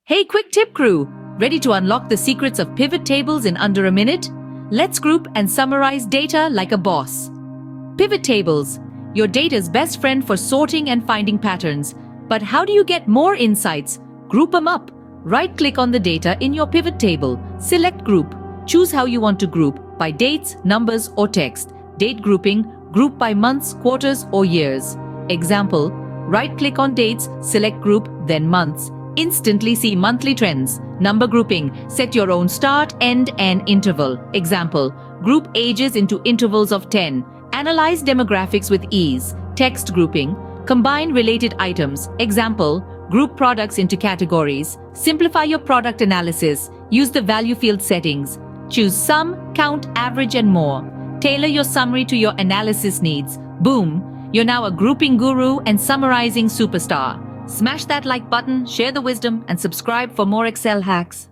Hey, quick tip crew! Ready to unlock the secrets of pivot tables in under a minute? Let's group and summarize data like a boss. Pivot tables, your data's best friend for sorting and finding patterns. But how do you get more insights? Group them up. Right-click on the data in your pivot table. Select Group. Choose how you want to group, by dates, numbers, or text. Date grouping, group by months, quarters, or years. Example, right-click on Dates, select Group, then Months. Instantly see monthly trends. Number grouping, set your own start, end, and interval. Example, group ages into intervals of 10. Analyze demographics with ease. Text grouping, combine related items. Example, group products into categories. Simplify your product analysis. Use the value field settings. Choose sum, count, average, and more. Tailor your summary to your analysis needs. Boom! You're now a grouping guru and summarizing superstar. Smash that like button, share the wisdom, and subscribe for more Excel hacks.